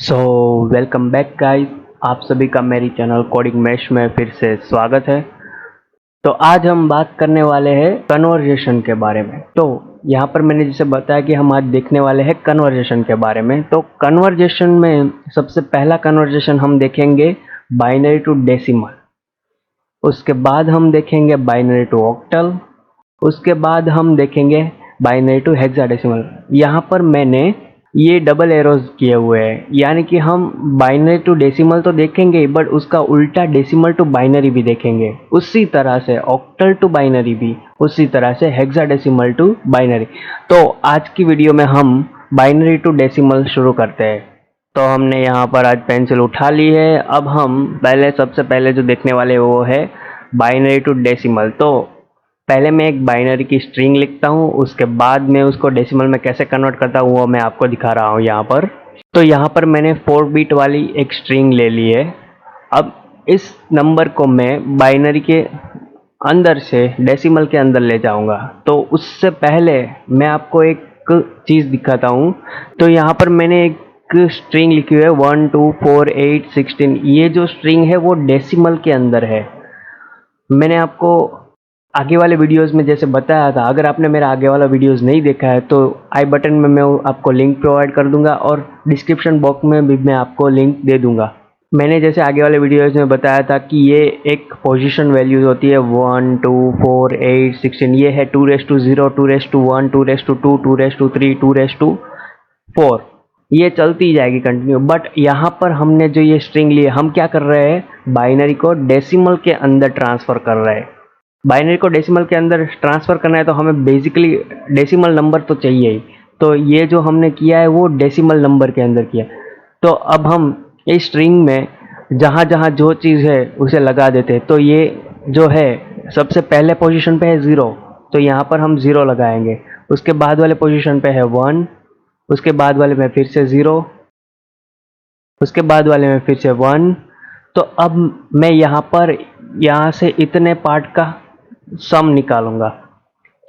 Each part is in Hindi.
सो वेलकम बैक गाइस, आप सभी का मेरी चैनल कोडिंग मैश में फिर से स्वागत है। तो आज हम बात करने वाले हैं कन्वर्जेशन के बारे में। तो यहाँ पर मैंने जैसे बताया कि हम आज देखने वाले हैं कन्वर्जेशन के बारे में। तो कन्वर्जेशन में सबसे पहला कन्वर्जेशन हम देखेंगे बाइनरी टू डेसिमल, उसके बाद हम देखेंगे बाइनरी टू ऑक्टल, उसके बाद हम देखेंगे बाइनरी टू हेक्साडेसिमल। यहाँ पर मैंने ये डबल एरोज किए हुए हैं, यानी कि हम बाइनरी टू डेसिमल तो देखेंगे बट उसका उल्टा डेसिमल टू बाइनरी भी देखेंगे, उसी तरह से ऑक्टल टू बाइनरी भी, उसी तरह से हेक्साडेसिमल टू बाइनरी। तो आज की वीडियो में हम बाइनरी टू डेसिमल शुरू करते हैं। तो हमने यहाँ पर आज पेंसिल उठा ली है। अब हम सबसे पहले जो देखने वाले वो है बाइनरी टू डेसिमल। तो पहले मैं एक बाइनरी की स्ट्रिंग लिखता हूँ, उसके बाद मैं उसको डेसिमल में कैसे कन्वर्ट करता हूँ वो मैं आपको दिखा रहा हूँ यहाँ पर। तो यहाँ पर मैंने 4 बिट वाली एक स्ट्रिंग ले ली है। अब इस नंबर को मैं बाइनरी के अंदर से डेसिमल के अंदर ले जाऊँगा। तो उससे पहले मैं आपको एक चीज़ दिखाता हूँ। तो यहाँ पर मैंने एक स्ट्रिंग लिखी हुई है 1 2 4 8 16। ये जो स्ट्रिंग है वो डेसिमल के अंदर है। मैंने आपको आगे वाले वीडियोस में जैसे बताया था, अगर आपने मेरा आगे वाला वीडियोस नहीं देखा है तो आई बटन में मैं आपको लिंक प्रोवाइड कर दूंगा और डिस्क्रिप्शन बॉक्स में भी मैं आपको लिंक दे दूंगा। मैंने जैसे आगे वाले वीडियोस में बताया था कि ये एक पोजीशन वैल्यूज होती है 1 2 4 8 16। ये है 2⁻0 2⁻1 2⁻2 2⁻3 2⁻4। ये चलती जाएगी कंटिन्यू। बट यहाँ पर हमने जो ये स्ट्रिंग ली है, हम क्या कर रहे हैं, बाइनरी को डेसिमल के अंदर ट्रांसफ़र कर रहे हैं। बाइनरी को डेसिमल के अंदर ट्रांसफ़र करना है तो हमें बेसिकली डेसिमल नंबर तो चाहिए ही। तो ये जो हमने किया है वो डेसिमल नंबर के अंदर किया। तो अब हम इस स्ट्रिंग में जहाँ जहाँ जो चीज़ है उसे लगा देते हैं। तो ये जो है सबसे पहले पोजीशन पे है 0, तो यहाँ पर हम 0 लगाएंगे। उसके बाद वाले पोजीशन पे है 1, उसके बाद वाले में फिर से 0, उसके बाद वाले में फिर से 1। तो अब मैं यहाँ से इतने पार्ट का सम निकालूंगा।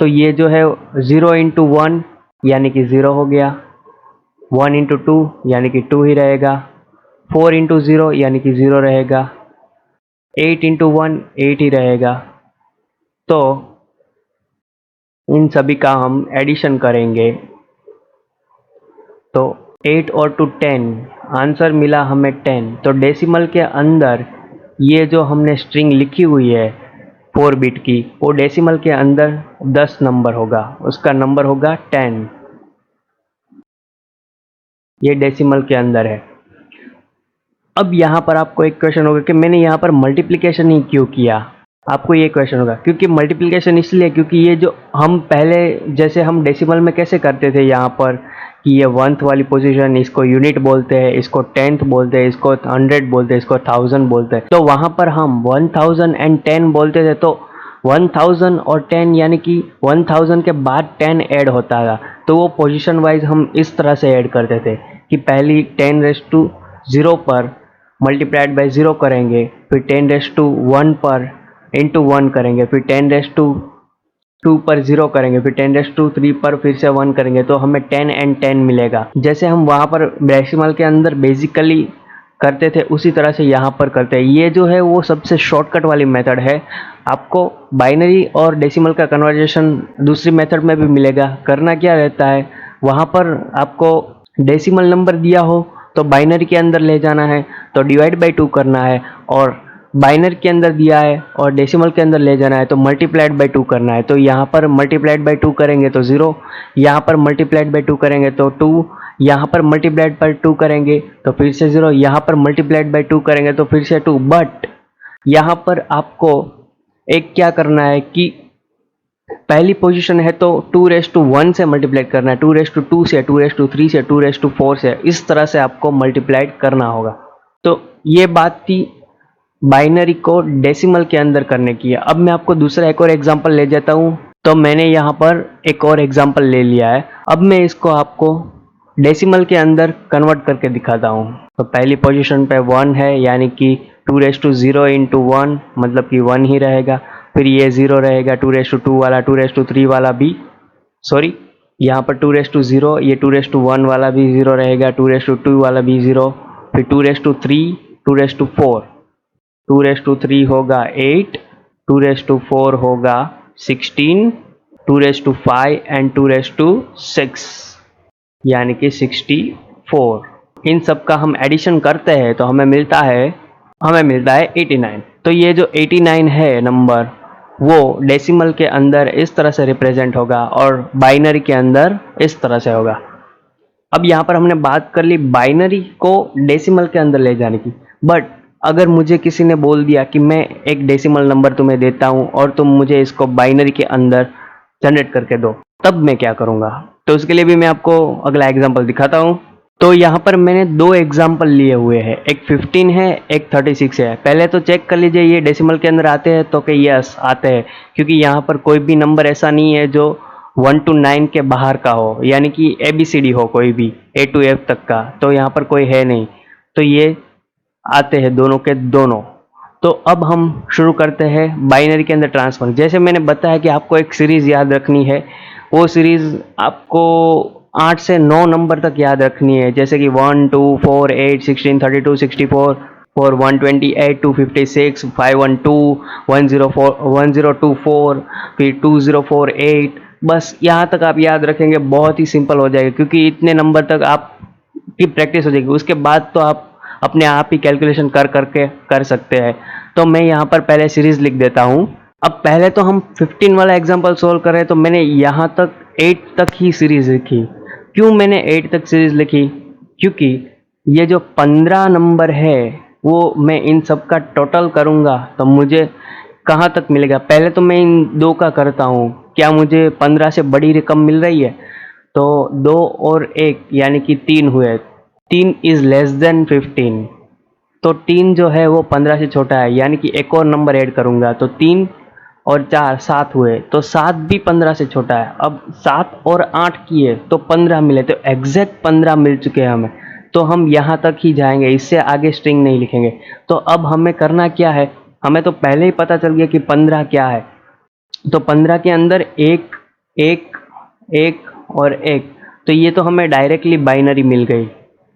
तो ये जो है 0 इंटू 1 यानी कि 0 हो गया, 1 इंटू 2 यानी कि 2 ही रहेगा, 4 इंटू 0 यानी कि 0 रहेगा, 8 इंटू 1 8 ही रहेगा। तो इन सभी का हम एडिशन करेंगे तो 8 और 2 10, आंसर मिला हमें 10। तो डेसिमल के अंदर ये जो हमने स्ट्रिंग लिखी हुई है 4 बिट की, वो डेसिमल के अंदर 10 नंबर होगा, उसका नंबर होगा 10। ये डेसिमल के अंदर है। अब यहाँ पर आपको एक क्वेश्चन होगा कि मैंने यहाँ पर मल्टीप्लिकेशन ही क्यों किया। आपको ये क्वेश्चन होगा क्योंकि मल्टीप्लिकेशन इसलिए क्योंकि ये जो हम पहले जैसे हम डेसिमल में कैसे करते थे यहाँ पर कि ये 1th वाली पोजीशन, इसको यूनिट बोलते हैं, इसको 10th बोलते हैं, इसको 100 बोलते हैं, इसको 1000 बोलते हैं। तो वहाँ पर हम 1010 बोलते थे। तो 1000 और 10 यानी कि 1000 के बाद 10 ऐड होता था। तो वो पोजीशन वाइज हम इस तरह से ऐड करते थे कि पहली 10⁻0 पर मल्टीप्लाइड बाई 0 करेंगे, फिर 10⁻1 पर इंटू 1 करेंगे, फिर 10⁻2 पर 0 करेंगे, फिर 10⁻3 पर फिर से 1 करेंगे, तो हमें 10 एंड 10 मिलेगा। जैसे हम वहाँ पर डेसिमल के अंदर बेसिकली करते थे उसी तरह से यहाँ पर करते हैं। ये जो है वो सबसे शॉर्टकट वाली मेथड है। आपको बाइनरी और डेसिमल का कन्वर्जेशन दूसरी मेथड में भी मिलेगा। करना क्या रहता है, वहाँ पर आपको डेसिमल नंबर दिया हो तो बाइनरी के अंदर ले जाना है, तो डिवाइड बाई 2 करना है, और बाइनरी के अंदर दिया है और डेसिमल के अंदर ले जाना है तो मल्टीप्लाइड बाई 2 करना है। तो यहाँ पर मल्टीप्लाइड बाई 2 करेंगे तो 0, यहाँ पर मल्टीप्लाइड बाई 2 करेंगे तो 2, यहाँ पर मल्टीप्लाइड बाई 2 करेंगे तो फिर से 0, यहाँ पर मल्टीप्लाइड बाई 2 करेंगे तो फिर से 2। बट यहाँ पर आपको एक क्या करना है कि पहली पोजीशन है तो 2⁻1 से मल्टीप्लाइड करना है, 2⁻2 से, 2⁻3 से, 2⁻4 से, इस तरह से आपको मल्टीप्लाइड करना होगा। तो ये बात थी बाइनरी को डेसिमल के अंदर करने की है। अब मैं आपको दूसरा एक और एग्जांपल ले जाता हूँ। तो मैंने यहाँ पर एक और एग्जांपल ले लिया है। अब मैं इसको आपको डेसिमल के अंदर कन्वर्ट करके दिखाता हूँ। तो पहली पोजीशन पे 1 है यानी कि 2⁻0 इंटू 1 मतलब कि 1 ही रहेगा। फिर ये 0 रहेगा, 2⁻2 वाला, 2⁻3 वाला भी, सॉरी यहाँ पर 2⁻0, ये 2⁻1 वाला भी 0 रहेगा, 2⁻2 वाला भी 0, फिर 2^3, 2^4, 2^3 होगा 8, 2^4 होगा 16, 2^5 एंड 2^6 यानी कि 64। इन सब का हम एडिशन करते हैं तो हमें मिलता है 89। तो ये जो 89 है नंबर, वो डेसिमल के अंदर इस तरह से रिप्रेजेंट होगा और बाइनरी के अंदर इस तरह से होगा। अब यहाँ पर हमने बात कर ली बाइनरी को डेसिमल के अंदर ले जाने की, बट अगर मुझे किसी ने बोल दिया कि मैं एक डेसिमल नंबर तुम्हें देता हूँ और तुम मुझे इसको बाइनरी के अंदर जनरेट करके दो, तब मैं क्या करूँगा? तो उसके लिए भी मैं आपको अगला एग्जाम्पल दिखाता हूँ। तो यहाँ पर मैंने दो एग्जाम्पल लिए हुए हैं, एक 15 है, एक 36 है। पहले तो चेक कर लीजिए ये डेसिमल के अंदर आते हैं तो कि यस आते हैं, क्योंकि यहाँ पर कोई भी नंबर ऐसा नहीं है जो 1 to 9 के बाहर का हो, यानी कि ABCD हो कोई भी A to F तक का, तो यहाँ पर कोई है नहीं, तो ये आते हैं दोनों के दोनों। तो अब हम शुरू करते हैं बाइनरी के अंदर ट्रांसफर। जैसे मैंने बताया कि आपको एक सीरीज़ याद रखनी है, वो सीरीज़ आपको 8 से 9 नंबर तक याद रखनी है, जैसे कि 1, 2, 4, 8, 16, 32, 64, 128, 256, 512, 104, 1024, फिर 2048। बस यहाँ तक आप याद रखेंगे, बहुत ही सिंपल हो जाएगा, क्योंकि इतने नंबर तक आपकी प्रैक्टिस हो जाएगी। उसके बाद तो आप अपने आप ही कैलकुलेशन करके कर सकते हैं। तो मैं यहाँ पर पहले सीरीज लिख देता हूँ। अब पहले तो हम 15 वाला एग्जांपल सोल्व कर रहे हैं, तो मैंने यहाँ तक 8 तक ही सीरीज लिखी। क्यों मैंने 8 तक सीरीज लिखी? क्योंकि ये जो 15 नंबर है वो मैं इन सब का टोटल करूँगा तो मुझे कहाँ तक मिलेगा। पहले तो मैं इन दो का करता हूँ, क्या मुझे 15 से बड़ी रकम मिल रही है? तो 2 और 1 यानी कि 3 हुए। 3 इज लेस देन 15, तो 3 जो है वो 15 से छोटा है, यानी कि एक और नंबर ऐड करूंगा तो 3 और 4 7 हुए, तो 7 भी 15 से छोटा है। अब 7 और 8 किए तो 15 मिले, तो एग्जैक्ट 15 मिल चुके हैं हमें। तो हम यहाँ तक ही जाएंगे, इससे आगे स्ट्रिंग नहीं लिखेंगे। तो अब हमें करना क्या है, हमें तो पहले ही पता चल गया कि 15 क्या है। तो 15 के अंदर 1 1 1 और 1, तो ये तो हमें डायरेक्टली बाइनरी मिल गई।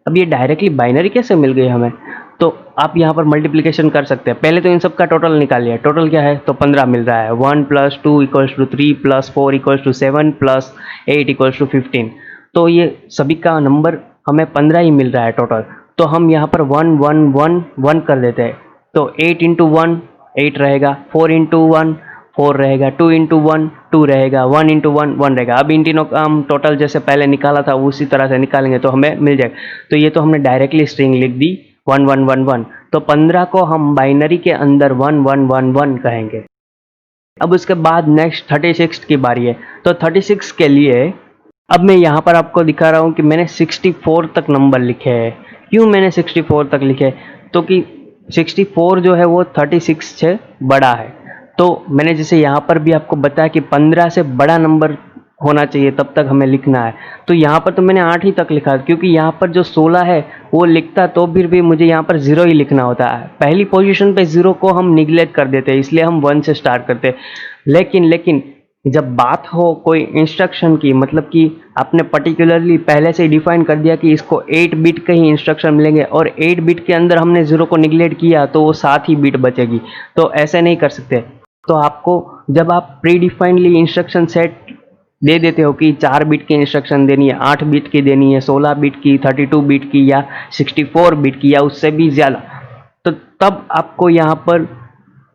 अब ये डायरेक्टली बाइनरी कैसे मिल गई हमें? तो आप यहाँ पर मल्टीप्लिकेशन कर सकते हैं। पहले तो इन सब का टोटल निकालिए। टोटल क्या है? तो 15 मिल रहा है। 1 + 2 = 3 + 4 = 7 + 8 = 15। तो ये सभी का नंबर हमें 15 ही मिल रहा है टोटल। तो हम यहाँ पर 1 1 1 1 कर देते हैं। तो 8 × 1 8 रहेगा, 4 × 1 4 रहेगा, 2 × 1 2 रहेगा, 1 × 1 1 रहेगा। अब इन तीनों का हम टोटल जैसे पहले निकाला था उसी तरह से निकालेंगे तो हमें मिल जाएगा। तो ये तो हमने डायरेक्टली स्ट्रिंग लिख दी 1 1 1 1। तो 15 को हम बाइनरी के अंदर 1 1 1 1 कहेंगे। अब उसके बाद नेक्स्ट 36 की बारी है। तो 36 के लिए अब मैं यहाँ पर आपको दिखा रहा हूँ कि मैंने 64 तक नंबर लिखे हैं। क्यों मैंने 64 तक लिखे? तो कि 64 जो है वो 36 से बड़ा है। तो मैंने जैसे यहाँ पर भी आपको बताया कि 15 से बड़ा नंबर होना चाहिए तब तक हमें लिखना है। तो यहाँ पर तो मैंने 8 ही तक लिखा, क्योंकि यहाँ पर जो 16 है वो लिखता तो फिर भी मुझे यहाँ पर 0 ही लिखना होता है। पहली पोजीशन पे 0 को हम निगलेक्ट कर देते हैं, इसलिए हम 1 से स्टार्ट करते हैं। लेकिन जब बात हो कोई इंस्ट्रक्शन की, मतलब कि आपने पर्टिकुलरली पहले से ही डिफाइन कर दिया कि इसको 8 बिट के ही इंस्ट्रक्शन मिलेंगे और 8 बिट के अंदर हमने 0 को निगलेक्ट किया तो वो 7 ही बिट बचेगी, तो ऐसे नहीं कर सकते। तो आपको जब आप प्री डिफाइंडली इंस्ट्रक्शन सेट दे देते हो कि 4 बिट की इंस्ट्रक्शन देनी है, 8 बिट की देनी है, 16 बिट की, 32 बिट की या 64 बिट की या उससे भी ज़्यादा, तो तब आपको यहाँ पर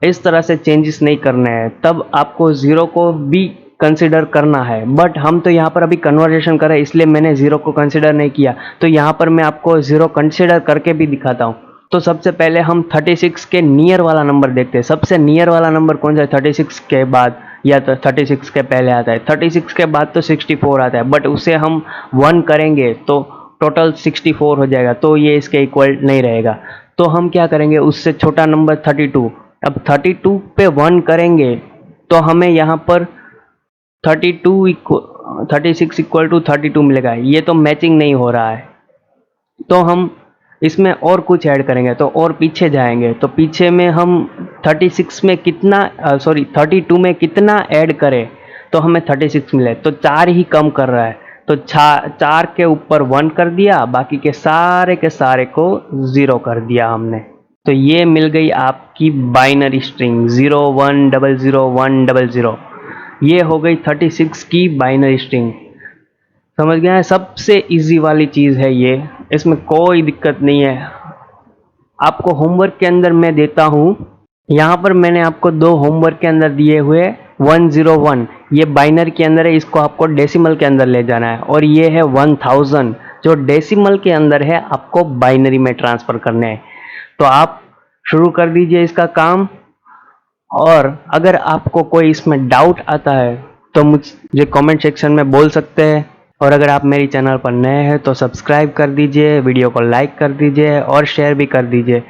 इस तरह से चेंजेस नहीं करने हैं। तब आपको 0 को भी कंसिडर करना है। बट हम तो यहाँ पर अभी कन्वर्जेशन करें इसलिए मैंने 0 को कंसिडर नहीं किया। तो यहाँ पर मैं आपको 0 कंसिडर करके भी दिखाता हूँ। तो सबसे पहले हम 36 के नियर वाला नंबर देखते हैं। सबसे नियर वाला नंबर कौन सा है? 36 के बाद या तो 36 के पहले आता है। 36 के बाद तो 64 आता है, बट उसे हम 1 करेंगे तो टोटल 64 हो जाएगा, तो ये इसके इक्वल नहीं रहेगा। तो हम क्या करेंगे, उससे छोटा नंबर 32। अब 32 पे 1 करेंगे तो हमें यहाँ पर 36 = 32 मिलेगा। ये तो मैचिंग नहीं हो रहा है, तो हम इसमें और कुछ ऐड करेंगे। तो और पीछे जाएंगे तो पीछे में हम 36 में कितना 32 में कितना ऐड करें तो हमें 36 मिले, तो 4 ही कम कर रहा है। तो 4 के ऊपर 1 कर दिया, बाकी के सारे को 0 कर दिया हमने। तो ये मिल गई आपकी बाइनरी स्ट्रिंग 01000100। ये हो गई 36 की बाइनरी स्ट्रिंग। समझ गए हैं? सबसे इजी वाली चीज़ है ये, इसमें कोई दिक्कत नहीं है। आपको होमवर्क के अंदर मैं देता हूँ, यहाँ पर मैंने आपको 2 होमवर्क के अंदर दिए हुए 101, ये बाइनरी के अंदर है, इसको आपको डेसिमल के अंदर ले जाना है। और ये है 1000 जो डेसिमल के अंदर है, आपको बाइनरी में ट्रांसफ़र करने हैं। तो आप शुरू कर दीजिए इसका काम। और अगर आपको कोई इसमें डाउट आता है तो मुझे कमेंट सेक्शन में बोल सकते हैं। और अगर आप मेरी चैनल पर नए हैं तो सब्सक्राइब कर दीजिए, वीडियो को लाइक कर दीजिए और शेयर भी कर दीजिए।